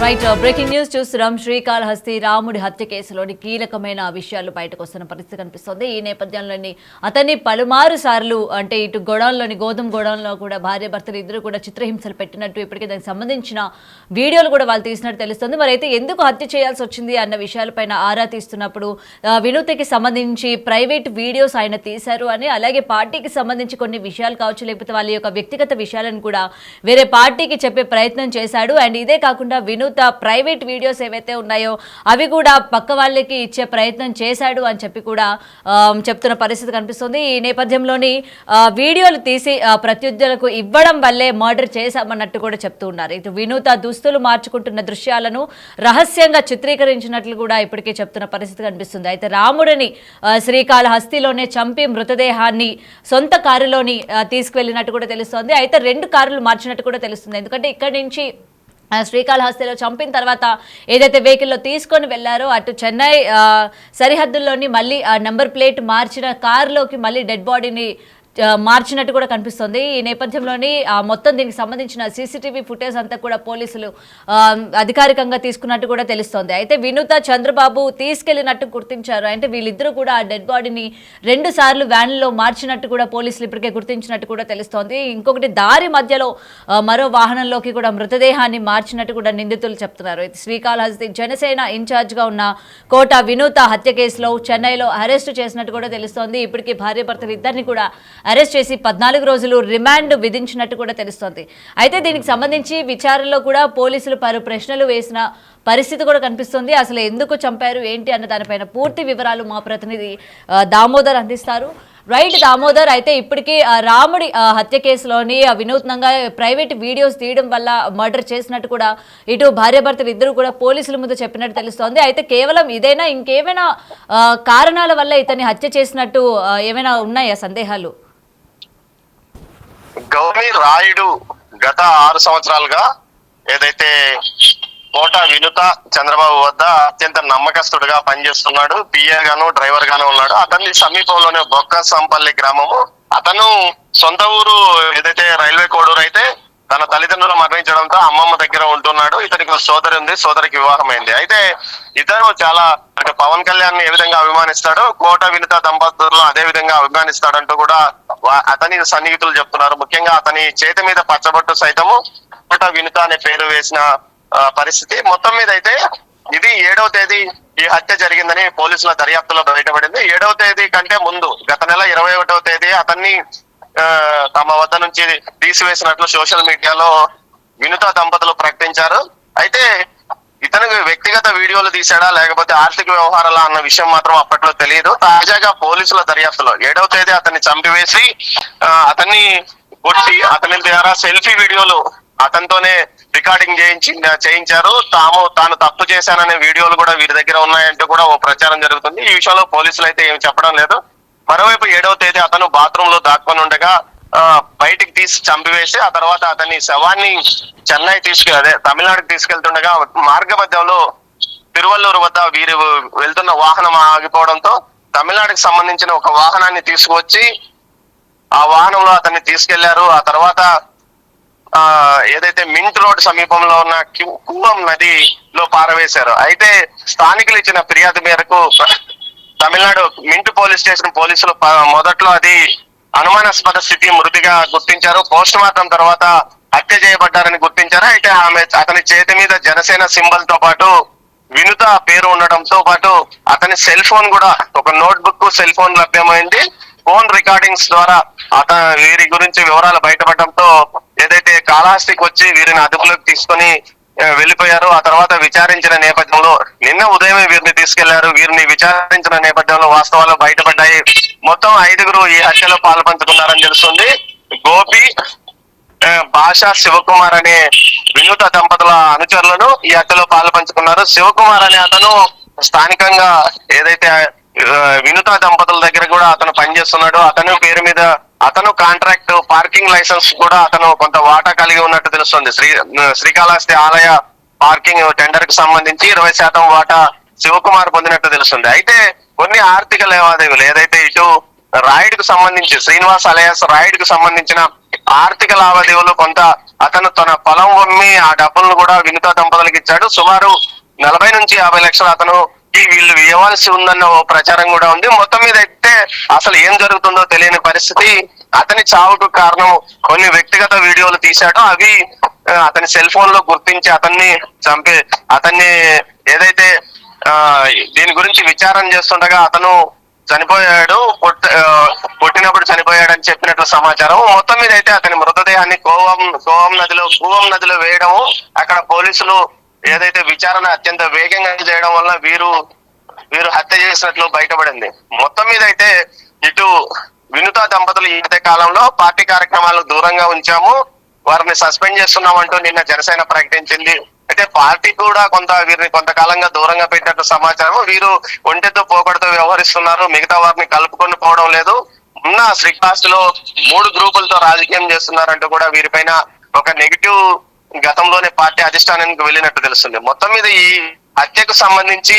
Right breaking news చూస్తున్నాం. శ్రీకాళహస్తి రాముడి హత్య కేసులోని కీలకమైన విషయాలు బయటకు వస్తున్న పరిస్థితి కనిపిస్తుంది. ఈ నేపథ్యంలోని అతన్ని పలుమారు సార్లు అంటే ఇటు గోడౌన్లోని గోధుమ గోడౌన్లో కూడా భార్య భర్తలు ఇద్దరు కూడా చిత్రహింసలు పెట్టినట్టు ఇప్పటికే దానికి సంబంధించిన వీడియోలు కూడా వాళ్ళు తీసినట్టు తెలుస్తుంది. మరి అయితే ఎందుకు హత్య చేయాల్సి వచ్చింది అన్న విషయాలపైన ఆరా తీస్తున్నప్పుడు వినూత్కి సంబంధించి ప్రైవేట్ వీడియోస్ ఆయన తీశారు అని, అలాగే పార్టీకి సంబంధించి కొన్ని విషయాలు కావచ్చు, లేకపోతే వాళ్ళ యొక్క వ్యక్తిగత విషయాలను కూడా వేరే పార్టీకి చెప్పే ప్రయత్నం చేశాడు. అండ్ ఇదే కాకుండా వినూత్ ప్రైవేట్ వీడియోస్ ఏవైతే ఉన్నాయో అవి కూడా పక్క వాళ్ళకి ఇచ్చే ప్రయత్నం చేశాడు అని చెప్పి కూడా చెప్తున్న పరిస్థితి కనిపిస్తుంది. ఈ నేపథ్యంలోని వీడియోలు తీసి ప్రత్యర్థులకు ఇవ్వడం వల్లే మర్డర్ చేశామన్నట్టు కూడా చెప్తూ ఉన్నారు. ఇటు వినూత దుస్తులు మార్చుకుంటున్న దృశ్యాలను రహస్యంగా చిత్రీకరించినట్లు కూడా ఇప్పటికే చెప్తున్న పరిస్థితి కనిపిస్తుంది. అయితే రాముడిని శ్రీకాళహస్తిలోనే చంపి మృతదేహాన్ని సొంత కారులోని తీసుకువెళ్ళినట్టు కూడా తెలుస్తోంది. అయితే 2 కార్లు మార్చినట్టు కూడా తెలుస్తుంది. ఎందుకంటే ఇక్కడి నుంచి శ్రీకాళహస్తిలో చంపిన తర్వాత ఏదైతే వెహికల్లో తీసుకొని వెళ్లారో అటు చెన్నై సరిహద్దుల్లోని మళ్ళీ నెంబర్ ప్లేట్ మార్చిన కారులోకి మళ్ళీ డెడ్ బాడీని మార్చినట్టు కూడా కనిపిస్తుంది. ఈ నేపథ్యంలోని మొత్తం దీనికి సంబంధించిన సీసీటీవీ ఫుటేజ్ అంతా కూడా పోలీసులు అధికారికంగా తీసుకున్నట్టు కూడా తెలుస్తోంది. అయితే వినూత చంద్రబాబు తీసుకెళ్లినట్టు గుర్తించారు. అంటే వీళ్ళిద్దరూ కూడా ఆ డెడ్ బాడీని 2 సార్లు వ్యాన్లో మార్చినట్టు కూడా పోలీసులు ఇప్పటికే గుర్తించినట్టు కూడా తెలుస్తోంది. ఇంకొకటి దారి మధ్యలో మరో వాహనంలోకి కూడా మృతదేహాన్ని మార్చినట్టు కూడా నిందితులు చెప్తున్నారు. శ్రీకాళహస్తి జనసేన ఇన్ఛార్జ్గా ఉన్న కోట వినూత హత్య కేసులో చెన్నైలో అరెస్టు చేసినట్టు కూడా తెలుస్తోంది. ఇప్పటికీ భార్య భర్తలు ఇద్దరిని కూడా అరెస్ట్ చేసి 14 రోజులు రిమాండ్ విధించినట్టు కూడా తెలుస్తోంది. అయితే దీనికి సంబంధించి విచారణలో కూడా పోలీసులు పలు ప్రశ్నలు వేసిన పరిస్థితి కూడా కనిపిస్తుంది. అసలు ఎందుకు చంపారు ఏంటి అన్న దానిపైన పూర్తి వివరాలు మా ప్రతినిధి దామోదర్ అందిస్తారు. రైట్ దామోదర్, అయితే ఇప్పటికీ రాముడి హత్య కేసులోని వినూత్నంగా ప్రైవేట్ వీడియోస్ తీయడం వల్ల మర్డర్ చేసినట్టు కూడా ఇటు భార్యాభర్తలు ఇద్దరు కూడా పోలీసుల ముందు చెప్పినట్టు తెలుస్తోంది. అయితే కేవలం ఇదైనా ఇంకేమైనా కారణాల వల్ల ఇతన్ని హత్య చేసినట్టు ఏమైనా ఉన్నాయా సందేహాలు? గౌరీ రాయుడు గత 6 సంవత్సరాలుగా ఏదైతే కోట వినూత చంద్రబాబు వద్ద అత్యంత నమ్మకస్తుడిగా పనిచేస్తున్నాడు. పిఏ గాను డ్రైవర్ గాను ఉన్నాడు. అతని సమీపంలోనే బొక్కసంపల్లి గ్రామము. అతను సొంత ఊరు ఏదైతే రైల్వే కోడూరు అయితే తన తల్లిదండ్రులు మరణించడంతో అమ్మమ్మ దగ్గర ఉంటున్నాడు. ఇతనికి సోదరి ఉంది, సోదరికి వివాహమైంది. అయితే ఇతను చాలా అంటే పవన్ కళ్యాణ్ ఏ విధంగా అభిమానిస్తాడో కోట వినూత దంపతులను అదే విధంగా అభిమానిస్తాడంటూ కూడా అతని సన్నిహితులు చెప్తున్నారు. ముఖ్యంగా అతని చేతి మీద పచ్చబొట్టు సైతము కోట వినూత అనే పేరు వేసిన పరిస్థితి. మొత్తం మీద అయితే ఇది 7వ తేదీ ఈ హత్య జరిగిందని పోలీసుల దర్యాప్తులో బయటపడింది. 7వ తేదీ కంటే ముందు గత నెల 21వ తేదీ అతన్ని తమ వద్ద నుంచి తీసివేసినట్లు సోషల్ మీడియాలో వినూత దంపతులు ప్రకటించారు. అయితే ఇతనికి వ్యక్తిగత వీడియోలు తీసాడా లేకపోతే ఆర్థిక వ్యవహారాలా అన్న విషయం మాత్రం అప్పట్లో తెలియదు. తాజాగా పోలీసుల దర్యాప్తులో 7వ తేదీ అతన్ని చంపివేసి అతన్ని కొట్టి అతని ద్వారా సెల్ఫీ వీడియోలు అతనితోనే రికార్డింగ్ చేయించారు. తాను తప్పు చేశాననే వీడియోలు కూడా వీరి దగ్గర ఉన్నాయంటూ కూడా ఓ ప్రచారం జరుగుతుంది. ఈ విషయంలో పోలీసులు అయితే ఏమి చెప్పడం లేదు. మరోవైపు 7వ తేదీ అతను బాత్రూమ్ లో దాక్కొని ఉండగా బయటికి తీసి చంపివేసి ఆ తర్వాత అతని శవాన్ని చెన్నై తమిళనాడుకి తీసుకెళ్తుండగా మార్గ మధ్యంలో తిరువల్లూరు వద్ద వీరు వెళ్తున్న వాహనం ఆగిపోవడంతో తమిళనాడుకి సంబంధించిన ఒక వాహనాన్ని తీసుకువచ్చి ఆ వాహనంలో అతన్ని తీసుకెళ్లారు. ఆ తర్వాత ఏదైతే మింట్ రోడ్ సమీపంలో ఉన్న కూవం నదిలో పారవేశారు. అయితే స్థానికులు ఇచ్చిన ఫిర్యాదు మేరకు తమిళనాడు మింట్ పోలీస్ స్టేషన్ పోలీసులు మొదట్లో అది అనుమానాస్పద స్థితి మృతిగా గుర్తించారు. పోస్ట్ మార్టం తర్వాత హత్య చేయబడ్డారని గుర్తించారు. అయితే అతని చేతి మీద జనసేన సింబల్ తో పాటు వినూత పేరు ఉండడంతో పాటు అతని సెల్ ఫోన్ కూడా ఒక నోట్బుక్ సెల్ ఫోన్ లభ్యమైంది. ఫోన్ రికార్డింగ్స్ ద్వారా వీరి గురించి వివరాలు బయటపడడంతో ఏదైతే కాళహస్తికి వచ్చి వీరిని అదుపులోకి తీసుకొని వెళ్ళిపోయారు. ఆ తర్వాత విచారించిన నేపథ్యంలో నిన్న ఉదయమే వీరిని తీసుకెళ్లారు. వీరిని విచారించిన నేపథ్యంలో వాస్తవాలు బయటపడ్డాయి. మొత్తం 5గురు ఈ హత్యలో పాల్పంచుకున్నారని తెలుస్తుంది. గోపి, భాష, శివకుమార్ అనే వినూత దంపతుల అనుచరులను ఈ హత్యలో పాల్పంచుకున్నారు. శివకుమార్ అనే అతను స్థానికంగా ఏదైతే వినూత దంపతుల దగ్గర కూడా అతను పనిచేస్తున్నాడు. అతను పేరు మీద అతను కాంట్రాక్ట్ పార్కింగ్ లైసెన్స్ కూడా అతను కొంత వాటా కలిగి ఉన్నట్టు తెలుస్తుంది. శ్రీకాళహస్తి ఆలయ పార్కింగ్ టెండర్ కి సంబంధించి 20% వాటా శివకుమార్ పొందినట్టు తెలుస్తుంది. అయితే కొన్ని ఆర్థిక లావాదేవీలు ఏదైతే ఇటు రాయుడుకు సంబంధించి శ్రీనివాస్ అలయాస్ రాయుడుకు సంబంధించిన ఆర్థిక లావాదేవీలు కొంత అతను తన పొలం అమ్మి ఆ డబ్బులను కూడా వినుత దంపతులకు ఇచ్చాడు. సుమారు 40 నుంచి 50 లక్షలు అతను వీళ్ళు ఇవ్వాల్సి ఉందన్న ఓ ప్రచారం కూడా ఉంది. మొత్తం మీద అయితే అసలు ఏం జరుగుతుందో తెలియని పరిస్థితి. అతని చావుకు కారణం కొన్ని వ్యక్తిగత వీడియోలు తీశాడు. అవి అతని సెల్ ఫోన్ లో గుర్తించి అతన్ని ఏదైతే దీని గురించి విచారణ చేస్తుండగా అతను చనిపోయాడు, కొట్టినప్పుడు చనిపోయాడని చెప్పినట్లు సమాచారం. మొత్తం మీద అయితే అతని మృతదేహాన్ని కూవం నదిలో వేయడము, అక్కడ పోలీసులు ఏదైతే విచారణ అత్యంత వేగంగా చేయడం వల్ల వీరు హత్య చేసినట్లు బయటపడింది. మొత్తం మీద అయితే ఇటు వినుత దంపతులు ఈ మధ్య కాలంలో పార్టీ కార్యక్రమాలకు దూరంగా ఉంచాము, వారిని సస్పెండ్ చేస్తున్నామంటూ నిన్న జనసేన ప్రకటించింది. అయితే పార్టీ కూడా వీరిని కొంతకాలంగా దూరంగా పెట్టినట్టు సమాచారం. వీరు ఒంటెతో పోకడతో వ్యవహరిస్తున్నారు, మిగతా వారిని కలుపుకొని పోవడం లేదు. ఉన్న శ్రీకాస్తులో 3 గ్రూపులతో రాజకీయం చేస్తున్నారంటూ కూడా వీరిపైన ఒక నెగిటివ్ గతంలోనే పార్టీ అధిష్టానానికి వెళ్ళినట్టు తెలుస్తుంది. మొత్తం మీద ఈ హత్యకు సంబంధించి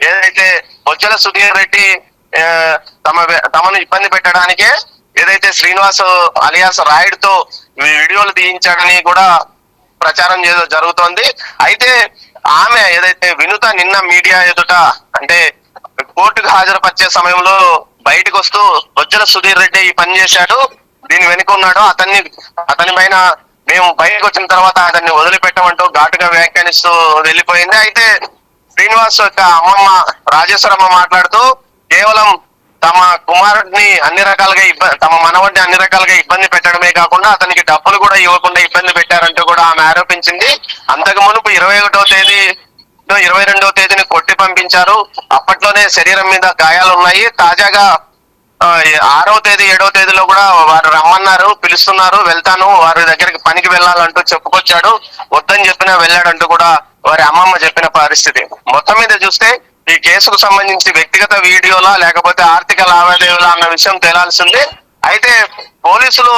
ఏదైతే బొజ్జల సుధీర్ రెడ్డి తమను ఇబ్బంది పెట్టడానికే ఏదైతే శ్రీనివాస్ అలియాస్ రాయుడ్ తో వీడియోలు తీయించాడని కూడా ప్రచారం జరుగుతోంది. అయితే ఆమె ఏదైతే వినుత నిన్న మీడియా ఎదుట అంటే కోర్టుకు హాజరుపరిచే సమయంలో బయటకు వస్తూ బొజ్జల సుధీర్ రెడ్డి ఈ పని చేశాడు, దీని వెనుక ఉన్నాడు, అతని పైన మేము బయటకు వచ్చిన తర్వాత అతన్ని వదిలిపెట్టమంటూ ఘాటుగా వ్యాఖ్యానిస్తూ వెళ్ళిపోయింది. అయితే శ్రీనివాస్ యొక్క అమ్మమ్మ రాజేశ్వరమ్మ మాట్లాడుతూ కేవలం తమ కుమారుడిని తమ మనవడిని అన్ని రకాలుగా ఇబ్బంది పెట్టడమే కాకుండా అతనికి డబ్బులు కూడా ఇవ్వకుండా ఇబ్బంది పెట్టారంటూ కూడా ఆమె ఆరోపించింది. అంతకు మునుపు 21వ తేదీ 22వ తేదీని కొట్టి పంపించారు. అప్పట్లోనే శరీరం మీద గాయాలు ఉన్నాయి. తాజాగా 6వ తేదీ 7వ తేదీలో కూడా వారు రమ్మన్నారు, పిలుస్తున్నారు, వెళ్తాను, వారి దగ్గరికి పనికి వెళ్ళాలంటూ చెప్పుకొచ్చాడు. వద్దని చెప్పినా వెళ్ళాడంటూ కూడా వారి అమ్మమ్మ చెప్పిన పరిస్థితి. మొత్తం మీద చూస్తే ఈ కేసుకు సంబంధించి వ్యక్తిగత వీడియోలా లేకపోతే ఆర్థిక లావాదేవీలా అన్న విషయం తేలాల్సింది. అయితే పోలీసులు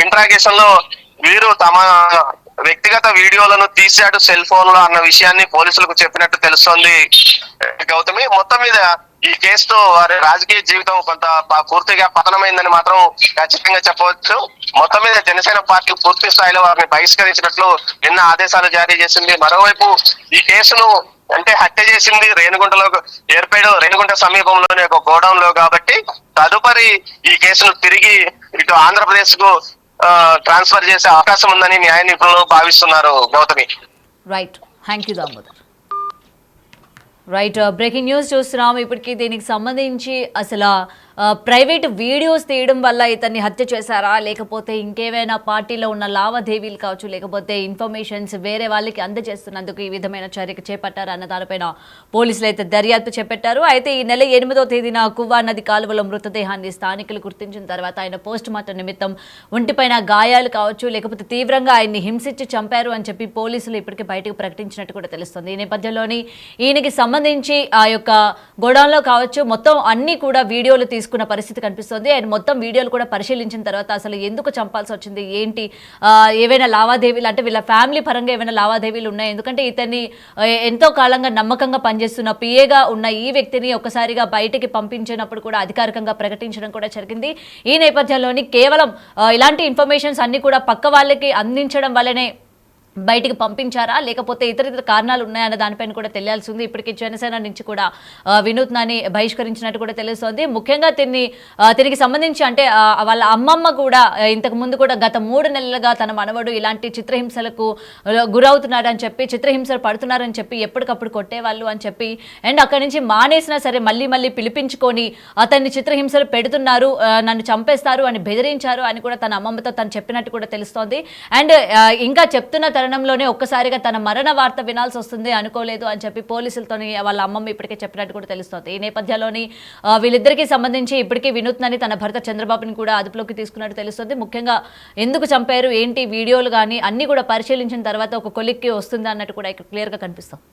ఇంట్రాగేషన్ లో వీరు తమ వ్యక్తిగత వీడియోలను తీశాడు సెల్ ఫోన్ లో అన్న విషయాన్ని పోలీసులకు చెప్పినట్టు తెలుస్తోంది గౌతమి. మొత్తం మీద ఈ కేసుతో వారి రాజకీయ జీవితం కొంత పూర్తిగా పతనమైందని మాత్రం ఖచ్చితంగా చెప్పవచ్చు. మొత్తం మీద జనసేన పార్టీ పూర్తి స్థాయిలో వారిని బహిష్కరించినట్లు నిన్న ఆదేశాలు జారీ చేసింది. మరోవైపు ఈ కేసును అంటే హత్య చేసింది రేణిగుంట సమీపంలోని ఒక గోడౌన్ లో కాబట్టి తదుపరి ఈ కేసును తిరిగి ఇటు ఆంధ్రప్రదేశ్ కు ట్రాన్స్ఫర్ చేసే అవకాశం ఉందని న్యాయ నిపుణులు భావిస్తున్నారు Gautami. Right, thank you Damodar. Right, breaking news చూస్తున్నాం. ఇప్పటికీ దీనికి సంబంధించి అసలు ప్రైవేట్ వీడియోస్ తీయడం వల్ల ఇతన్ని హత్య చేశారా, లేకపోతే ఇంకేమైనా పార్టీలో ఉన్న లావాదేవీలు కావచ్చు, లేకపోతే ఇన్ఫర్మేషన్స్ వేరే వాళ్ళకి అందజేస్తున్నందుకు ఈ విధమైన చర్యకు చేపట్టారా అన్న దానిపైన పోలీసులు అయితే దర్యాప్తు చేపట్టారు. అయితే ఈ నెల 8వ తేదీన కువ్వా నది కాలువలో మృతదేహాన్ని స్థానికులు గుర్తించిన తర్వాత ఆయన పోస్ట్ మార్టం నిమిత్తం ఒంటిపైన గాయాలు కావచ్చు, లేకపోతే తీవ్రంగా ఆయన్ని హింసించి చంపారు అని చెప్పి పోలీసులు ఇప్పటికే బయటకు ప్రకటించినట్టు కూడా తెలుస్తుంది. ఈ నేపథ్యంలోని ఈయనకి సంబంధించి ఆ యొక్క గోడౌన్లో కావచ్చు మొత్తం అన్ని కూడా వీడియోలు తీసుకున్న పరిస్థితి కనిపిస్తుంది. ఆయన మొత్తం వీడియోలు కూడా పరిశీలించిన తర్వాత అసలు ఎందుకు చంపాల్సి వచ్చింది, ఏంటి, ఏవైనా లావాదేవీలు అంటే వీళ్ళ ఫ్యామిలీ పరంగా ఏమైనా లావాదేవీలు ఉన్నాయి, ఎందుకంటే ఇతన్ని ఎంతో కాలంగా నమ్మకంగా పనిచేస్తున్న పిఏగా ఉన్న ఈ వ్యక్తిని ఒక్కసారిగా బయటికి పంపించినప్పుడు కూడా అధికారికంగా ప్రకటించడం కూడా జరిగింది. ఈ నేపథ్యంలోని కేవలం ఇలాంటి ఇన్ఫర్మేషన్స్ అన్ని కూడా పక్క వాళ్ళకి అందించడం వల్లనే బయటికి పంపించారా, లేకపోతే ఇతర కారణాలు ఉన్నాయన్న దానిపైన కూడా తెలియాల్సి ఉంది. ఇప్పటికీ జనసేన నుంచి కూడా వినూత్నాన్ని బహిష్కరించినట్టు కూడా తెలుస్తోంది. ముఖ్యంగా తిరిగి సంబంధించి అంటే వాళ్ళ అమ్మమ్మ కూడా ఇంతకు ముందు కూడా గత 3 నెలలుగా తన మనవడు ఇలాంటి చిత్రహింసలకు గురవుతున్నారని చెప్పి, చిత్రహింసలు పడుతున్నారని చెప్పి ఎప్పటికప్పుడు కొట్టేవాళ్ళు అని చెప్పి, అండ్ అక్కడి నుంచి మానేసినా సరే మళ్ళీ పిలిపించుకొని అతన్ని చిత్రహింసలు పెడుతున్నారు, నన్ను చంపేస్తారు అని బెదిరించారు అని కూడా తన అమ్మమ్మతో తను చెప్పినట్టు కూడా తెలుస్తోంది. అండ్ ఇంకా చెప్తున్న తరుణంలోనే ఒక్కసారిగా తన మరణ వార్త వినాల్సి వస్తుంది అనుకోలేదు అని చెప్పి పోలీసులతోని వాళ్ళ అమ్మమ్మ ఇప్పటికే చెప్పినట్టు కూడా తెలుస్తోంది. ఈ నేపథ్యంలోని వీళ్ళిద్దరికీ సంబంధించి ఇప్పటికీ వినూత్నని తన భర్త చంద్రబాబుని కూడా అదుపులోకి తీసుకున్నట్టు తెలుస్తుంది. ముఖ్యంగా ఎందుకు చంపారు, ఏంటి, వీడియోలు కానీ అన్ని కూడా పరిశీలించిన తర్వాత ఒక కొలిక్కి వస్తుంది అన్నట్టు కూడా ఇక్కడ క్లియర్గా కనిపిస్తుంది.